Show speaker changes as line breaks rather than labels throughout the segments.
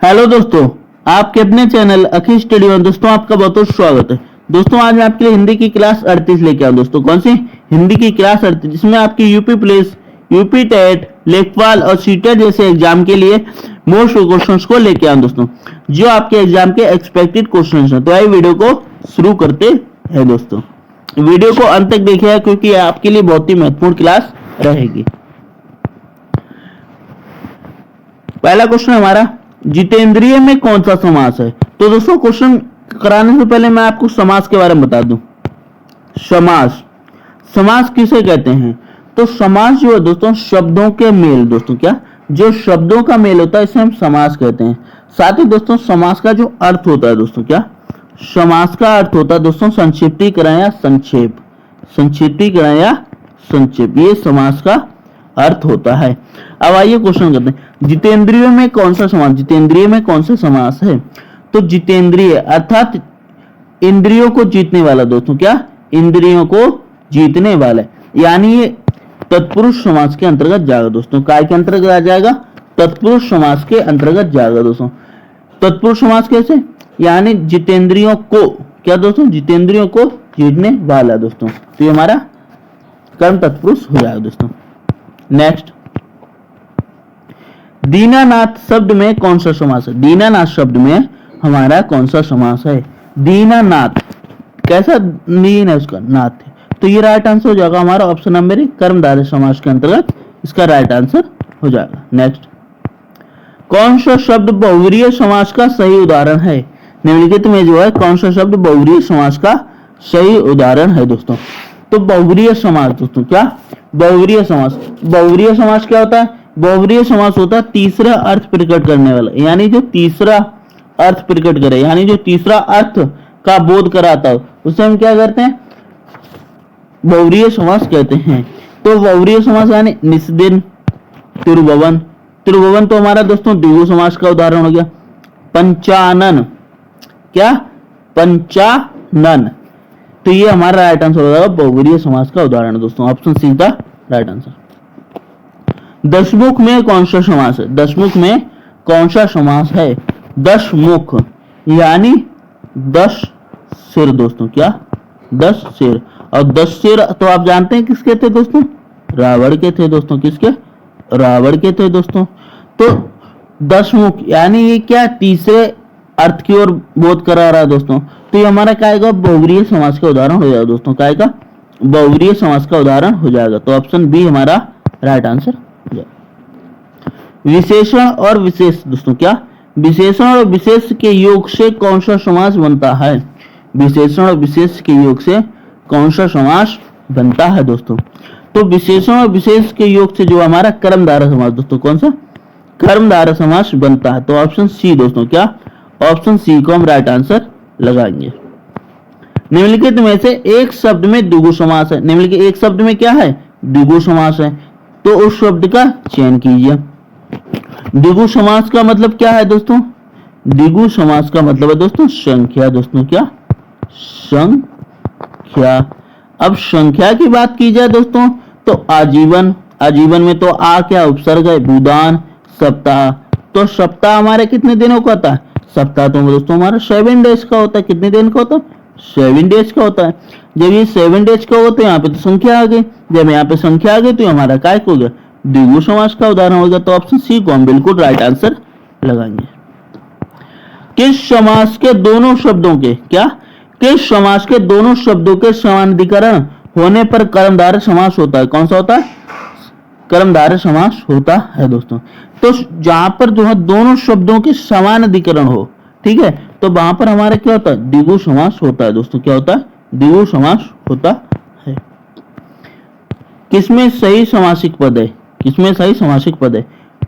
Hello दोस्तों, आपके अपने चैनल अखिल स्टडी में दोस्तों आपका बहुत बहुत स्वागत है। दोस्तों आज मैं आपके लिए हिंदी की क्लास 38 लेके आऊँ। दोस्तों कौन सी हिंदी की क्लास 38, जिसमें आपकी यूपी पुलिस, यूपी टेट, लेखपाल और सीटेट जैसे एग्जाम के लिए मोस्ट क्वेश्चंस को लेके आऊँ दोस्तों, जो आपके एग्जाम के एक्सपेक्टेड क्वेश्चंस हैं। तो आइए वीडियो को शुरू करते हैं दोस्तों। वीडियो को अंत तक देखिएगा क्योंकि यह आपके लिए बहुत ही महत्वपूर्ण क्लास रहेगी। पहला क्वेश्चन हमारा, जितेंद्रिय में कौन सा समास है? तो दोस्तों क्वेश्चन कराने से पहले मैं आपको समास के बारे में बता दूं। समास, समास किसे कहते हैं? तो समास जो है दोस्तों शब्दों के मेल, दोस्तों क्या जो शब्दों का मेल होता है इसे हम समास कहते हैं। साथ ही दोस्तों समास का जो अर्थ होता है दोस्तों, क्या समास का अर्थ होता है दोस्तों संक्षिप्तीकरण या संक्षेप, संक्षिप्तीकरण या संक्षेप, ये समास का अर्थ होता है। अब आइए क्वेश्चन करते हैं, जितेंद्रिय में कौन सा समास, जितेंद्रिय में कौन सा समास है? तो जितेंद्रिय अर्थात इंद्रियों को जीतने वाला दोस्तों, क्या इंद्रियों को जीतने वाला, यानी ये तत्पुरुष समास के अंतर्गत जाएगा दोस्तों। काय के अंतर्गत आ जाएगा? तत्पुरुष समास के अंतर्गत जाएगा दोस्तों। तत्पुरुष समास कैसे? यानी जितेंद्रियों को, क्या दोस्तों जितेंद्रियों को जीतने वाला दोस्तों, तो ये हमारा कर्म तत्पुरुष हो जाएगा दोस्तों। नेक्स्ट, दीनानाथ शब्द में कौन सा समास है? दीनानाथ शब्द में हमारा कौन सा समास है? दीनानाथ, कैसा दीन है उसका नाथ है, तो ये राइट आंसर हो जाएगा हमारा ऑप्शन नंबर ए, कर्मधारय समास के अंतर्गत इसका राइट आंसर हो जाएगा। नेक्स्ट, कौन सा शब्द बहुव्रीहि समास का सही उदाहरण है? निम्नलिखित में जो है कौन सा शब्द बहुव्रीहि समास का सही उदाहरण है दोस्तों? तो बहुव्रीहि समास दोस्तों, क्या बहुव्रीहि समास, बहुव्रीहि समास क्या होता है? बहुव्रीहि समास होता है तीसरा अर्थ प्रकट करने वाला, यानी जो तीसरा अर्थ प्रकट करे, यानी जो तीसरा अर्थ का बोध कराता हो उसे हम क्या करते हैं? बहुव्रीहि समास कहते हैं। तो बहुव्रीहि समास यानी निस्दिन, त्रिभुवन, त्रिभुवन तो हमारा दोस्तों द्विगु समास का उदाहरण हो गया। पंचानन, क्या पंचानन, तो ये हमारा राइट आंसर हो जाएगा बहुव्रीहि समास का उदाहरण दोस्तों, ऑप्शन सी का राइट आंसर। दशमुख में कौन सा समास है? दशमुख में कौन सा समास है? दशमुख यानी 10 सिर दोस्तों, क्या 10 सिर, और 10 सिर तो आप जानते हैं किसके थे दोस्तों? रावण के थे दोस्तों। किसके? रावण के थे दोस्तों। तो दशमुख यानी ये क्या तीसरे अर्थ की ओर बोध करा रहा है दोस्तों, तो ये हमारा क्या आएगा? बहुव्रीहि समास का उदाहरण हो जाएगा दोस्तों। क्या आएगा? बहुव्रीहि समास का उदाहरण हो जाएगा, तो ऑप्शन बी हमारा राइट आंसर हो जाएगा। विशेषण और विशेष दोस्तों, क्या विशेषण और विशेष के योग से कौन सा समास बनता है? विशेषण और विशेष के योग से कौन सा समास बनता है दोस्तों? तो विशेषण और विशेष के योग से जो हमारा कर्मधारय समास दोस्तों, कौन सा कर्मधारय समास बनता है, तो ऑप्शन सी दोस्तों, क्या ऑप्शन सी को हम राइट आंसर लगाएंगे। निम्नलिखित में से एक शब्द में द्विगु समास है। निम्नलिखित एक शब्द में क्या है? द्विगु समास है, तो उस शब्द का चयन कीजिए। द्विगु समास का मतलब क्या है दोस्तों? द्विगु समास का मतलब है दोस्तों संख्या दोस्तों, क्या संख्या। अब संख्या की बात की जाए दोस्तों तो आजीवन, आजीवन में तो आ क्या उपसर्ग है, भूदान, सप्ताह, तो सप्ताह हमारे कितने दिनों का होता है? सप्ताह तो दोस्तों हमारा 7 डेज का होता है। कितने दिन का होता है? 7 डेज का होता है। जब ये 7 डेज का होता है यहाँ पे तो संख्या आ गई, जब यहाँ पे संख्या आ गई तो हमारा काय हो गया? द्विगु समास का उदाहरण होगा, तो ऑप्शन सी को हम बिल्कुल राइट आंसर लगाएंगे। किस समास के दोनों शब्दों के, क्या किस समास के दोनों शब्दों के समानाधिकरण होने पर कर्मधारय समास होता है? कौन सा होता है? कर्मधारय समास होता है दोस्तों। तो जहां पर जो है दोनों शब्दों के समान अधिकरण हो, ठीक है, तो वहां पर हमारा क्या होता है? द्विगु समास होता है दोस्तों। क्या होता है? द्विगु समास होता है। किसमें सही समासिक पद है? किसमें सही समासिक पद है?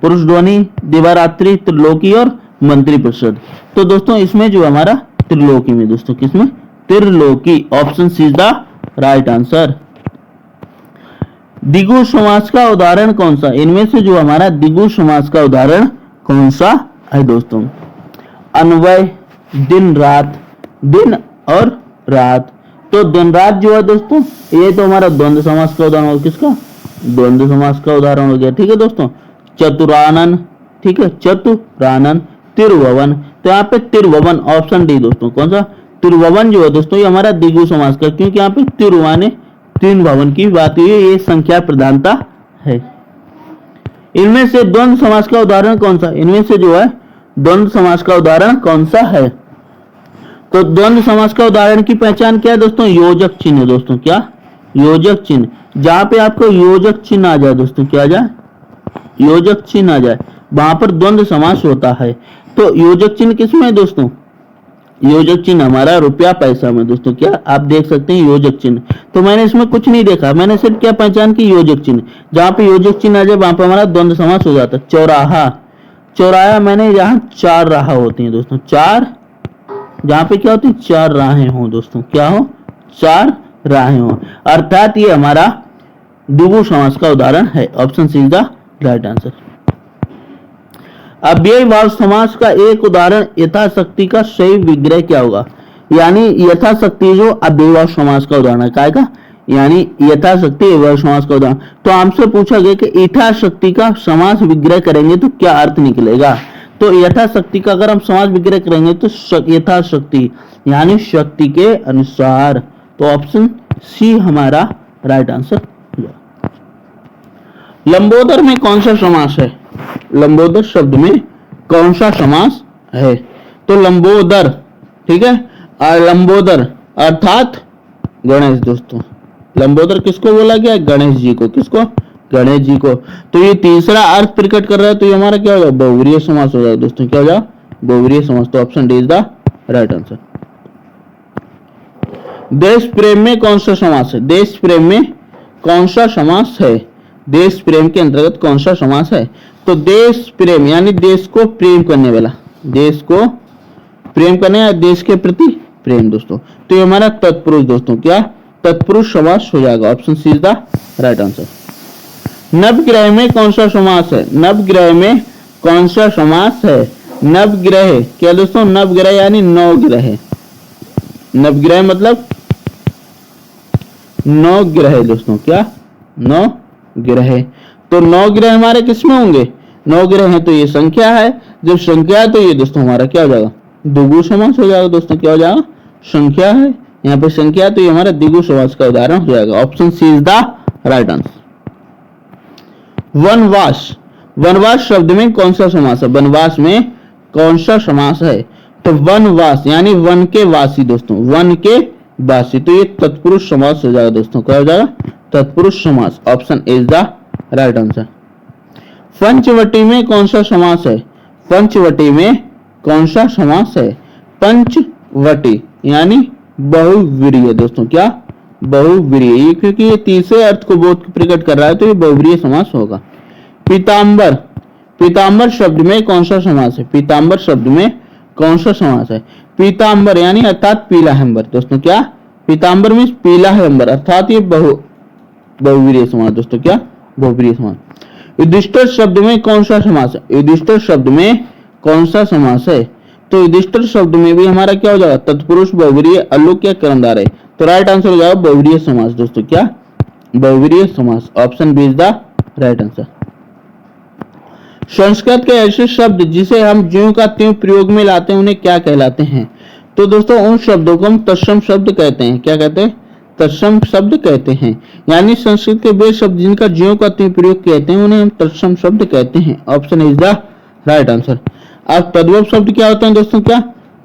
पुरुष ध्वनि, दिवारात्रि, त्रिलोकी और मंत्री परिषद। तो दोस्तों इसमें जो हमारा त्रिलोकी में दोस्तों, किसमें? त्रिलोकी, option C is the right answer. द्विगु समास का उदाहरण कौन सा? इनमें से जो हमारा द्विगु समास का उदाहरण कौन सा है दोस्तों? अन्वय, दिन रात, दिन और रात। तो दिन रात जो है दोस्तों ये तो हमारा द्वंद्व समास का उदाहरण हो, किसका? द्वंद्व समास का उदाहरण हो गया, ठीक है दोस्तों। चतुरानन, ठीक है, चतुरानन, तिरुभवन। तो यहाँ पे तिरुभवन ऑप्शन डी दोस्तों, कौन सा तिरुभवन जो है दोस्तों ये हमारा द्विगु समास का, क्योंकि यहाँ पे तिरु ने तीन भवन की बात हुई है, ये संख्या प्रधानता है। इनमें से द्वंद्व समास का उदाहरण कौन सा, इनमें से जो है द्वंद्व समास का उदाहरण कौन सा है। तो द्वंद्व समास का उदाहरण की पहचान क्या है दोस्तों, योजक चिन्ह दोस्तों, क्या योजक चिन्ह, जहां पे आपको योजक चिन्ह आ जाए दोस्तों, क्या आ जाए योजक चिन्ह आ जाए, वहां पर द्वंद्व समास होता है। तो योजक चिन्ह किसमें है दोस्तों, योजक चिन्ह हमारा रुपया पैसा में दोस्तों, क्या आप देख सकते हैं योजक चिन्ह। तो मैंने इसमें कुछ नहीं देखा, मैंने सिर्फ क्या पहचान की, योजक चिन्ह, जहां पे योजक चिन्ह आ जाए वहां पे हमारा द्वंद्व समास हो जाता है। चौराहा, चौराहा मैंने यहाँ चार राह होती है दोस्तों, चार, जहां पे क्या होती है चार राहें हो दोस्तों, क्या हो चार राहें हो, अर्थात ये हमारा द्विगु समास का उदाहरण है। Option C is the right answer. अव्ययी भाव समास का एक उदाहरण यथाशक्ति का सही विग्रह क्या होगा, यानी यथाशक्ति जो अव्ययी भाव समास का उदाहरण है, क्या का यानी यथाशक्ति अव्ययी समास का उदाहरण। तो हमसे पूछा गया कि यथाशक्ति का समास विग्रह करेंगे तो क्या अर्थ निकलेगा। तो यथाशक्ति का अगर हम समास विग्रह करेंगे तो यथाशक्ति यानी शक्ति के अनुसार। तो ऑप्शन सी हमारा राइट आंसर। लंबोदर में कौन सा समास है, लंबोदर शब्द में कौन सा समास है। तो लंबोदर, ठीक है, और लंबोदर अर्थात गणेश दोस्तों, लंबोदर किसको बोला गया, गणेश जी को, किसको गणेश जी को। तो ये तीसरा अर्थ प्रकट कर रहा है, तो ये हमारा क्या होगा बहुव्रीहि समास हो जाएगा दोस्तों, क्या हो जाएगा बहुव्रीहि समास। तो option D is the right answer. देश प्रेम में कौन सा समास है, देश प्रेम में कौन सा समास है, देश प्रेम के अंतर्गत कौन सा समास है। तो देश प्रेम यानी देश को प्रेम करने वाला, देश को प्रेम करने या देश के प्रति प्रेम दोस्तों। तो ये हमारा तत्पुरुष दोस्तों, क्या तत्पुरुष समास हो जाएगा। Option C is the right answer. नवग्रह में कौन सा समास है, नवग्रह में कौन सा समास है। नवग्रह क्या दोस्तों, नवग्रह यानी नौ ग्रह, नवग्रह मतलब नौ ग्रह दोस्तों, क्या नौ ग्रह। तो नौ ग्रह हमारे किसमें होंगे, नौ ग्रह हैं तो ये संख्या है, जब संख्या है तो ये दोस्तों हमारा क्या हो जाएगा द्विगु समास हो जाएगा दोस्तों, क्या हो जाएगा संख्या है, यहाँ पे संख्या तो ये हमारा द्विगु समास का उदाहरण हो जाएगा। Option C is the right answer. वनवास, वनवास शब्द में कौन सा समास है, वनवास में कौन सा समास है। तो वनवास यानी वन के वासी दोस्तों, वन के वासी, तो ये तत्पुरुष समास हो जाएगा दोस्तों, क्या हो जाएगा तत्पुरुष समास। Option is the right answer. पंचवटी में कौन सा समास है, पंचवटी में कौन सा समास है। पंचवटी यानी बहुव्रीहि दोस्तों, क्या बहुव्रीहि, क्योंकि ये तीसरे अर्थ को बोध प्रकट कर रहा है तो ये बहुव्रीहि समास होगा। पीतांबर, पीतांबर शब्द में कौन सा समास है, पीतांबर शब्द में कौन सा समास है। पीतांबर यानी अर्थात पीला है अंबर दोस्तों, क्या पीतांबर में पीला है अंबर, अर्थात ये बहुव्रीहि समास दोस्तों, क्या बहुव्रीहि समास। युधिष्ठिर शब्द में कौन सा समास है, युधिष्ठिर शब्द में कौन सा समास है। तो युधिष्ठिर शब्द में भी हमारा क्या हो जाएगा तत्पुरुष बहुव्रीहि अल्लुक या कर्मधारय है, तो राइट आंसर हो जाएगा बहुव्रीहि समास दोस्तों, क्या बहुव्रीहि समास। Option B is the right answer. Sanskrit के ऐसे शब्द जिसे हम ज्यों का त्यों प्रयोग में लाते हैं उन्हें क्या कहलाते हैं। तो दोस्तों उन शब्दों को हम तत्सम शब्द कहते हैं, क्या कहते हैं तत्सम शब्द कहते हैं, यानी संस्कृत के वे शब्द जिनका ज्यों का त्यों प्रयोग कहते हैं उन्हें हम तत्सम शब्द कहते हैं। Option is the right answer. अब तद्भव शब्द क्या होते हैं दोस्तों, क्या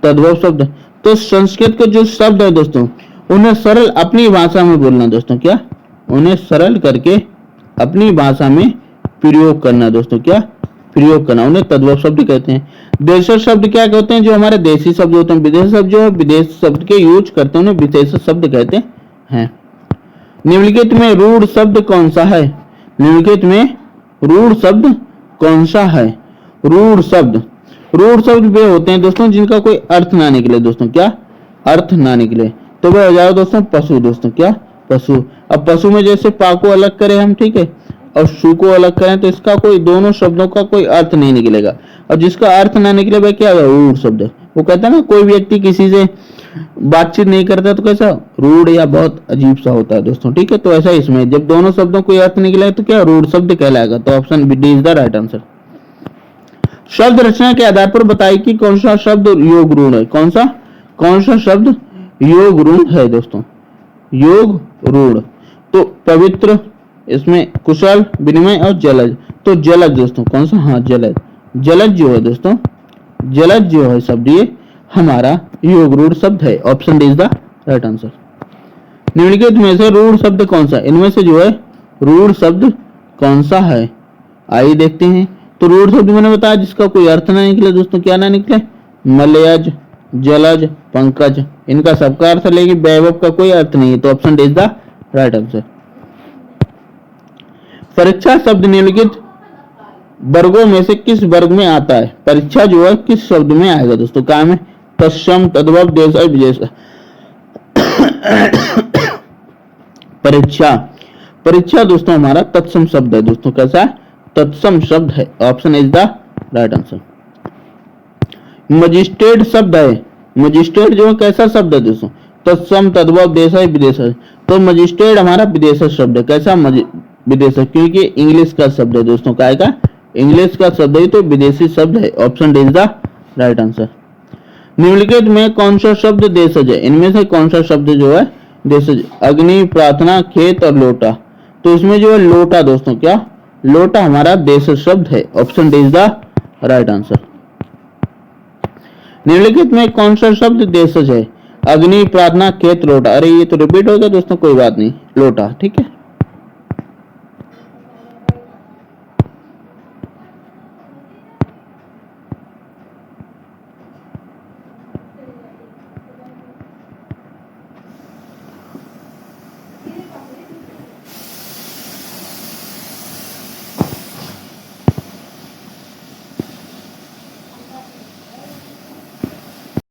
तद्भव शब्द। तो संस्कृत के जो शब्द है दोस्तों उन्हें सरल अपनी भाषा में बोलना दोस्तों, क्या उन्हें सरल करके अपनी भाषा में प्रयोग करना दोस्तों, क्या प्रयोग करना, उन्हें तद्भव शब्द कहते हैं। देशज शब्द क्या कहते हैं, जो हमारे देशी शब्द होते हैं। विदेश शब्द जो है विदेश शब्द के यूज करते हैं उन्हें विदेश शब्द कहते हैं। निम्नलिखित में रूढ़ शब्द कौन सा है, निम्नलिखित में रूढ़ शब्द कौन सा है। रूढ़ शब्द, रूढ़ शब्द वे होते हैं दोस्तों जिनका कोई अर्थ ना निकले दोस्तों, क्या अर्थ ना निकले, तो वह हो जाएगा दोस्तों पशु दोस्तों, क्या पशु। अब पशु में जैसे पा को अलग करें हम, ठीक है, और शु को अलग करें तो इसका कोई दोनों शब्दों का कोई अर्थ नहीं निकलेगा, और जिसका अर्थ ना निकले वह क्या है रूढ़ शब्द है। वो कहता है ना कोई व्यक्ति किसी से बातचीत नहीं करता तो कैसा रूढ़ या बहुत अजीब सा होता है दोस्तों, ठीक है। तो ऐसा इसमें जब दोनों शब्दों कोई अर्थ निकले तो क्या रूढ़ शब्द कहलाएगा। तो option B D is the right answer. शब्द रचना के आधार पर बताइए कि कौन सा शब्द योग ऋण है। कौन सा शब्द योग ऋण है दोस्तों, योग ऋण। तो पवित्र, इसमें कुशल, विनिमय और जलज। तो जलज दोस्तों कौन सा, हाँ जलज। जलज जो है दोस्तों, जलज जो है शब्द ये हमारा योग रूढ़ शब्द है। Option D is the right answer. निम्नलिखित में से रूढ़ शब्द कौन सा, इनमें से जो है रूढ़ शब्द कौन सा है, आइए देखते हैं। तो रूढ़ शब्द मैंने बताया जिसका कोई अर्थ ना निकले दोस्तों, क्या ना निकले, मलयज, जलज, पंकज, इनका सबका अर्थ लेकिन वैभव का कोई अर्थ नहीं है। तो option D is the right answer. परीक्षा शब्द निम्नलिखित वर्गों में से किस वर्ग में आता है। परीक्षा जो है किस शब्द में आएगा दोस्तों, क्या में, तत्सम, तद्भव, देश और विदेश। परीक्षा, परीक्षा दोस्तों हमारा तत्सम शब्द है दोस्तों, कैसा है, तत्सम शब्द है। Option is the right answer. Magistrate शब्द है, मजिस्ट्रेट जो है कैसा शब्द है दोस्तों, तत्सम, तद्भव, देश और विदेश। तो मजिस्ट्रेट हमारा विदेश शब्द है, कैसा, विदेश, क्योंकि इंग्लिश का शब्द है दोस्तों, क्या है, इंग्लिश का शब्द है तो विदेशी शब्द है। Option D is the right answer. निम्नलिखित में कौन सा शब्द देशज है, इनमें से कौन सा शब्द जो है देशज। अग्नि, प्रार्थना, खेत और लोटा। तो इसमें जो है लोटा दोस्तों, क्या, लोटा हमारा देशज शब्द है। Option D is the right answer. निम्नलिखित में कौन सा शब्द देशज है। अग्नि, प्रार्थना, खेत, लोटा। अरे ये तो रिपीट हो गया दोस्तों, कोई बात नहीं, लोटा, ठीक है।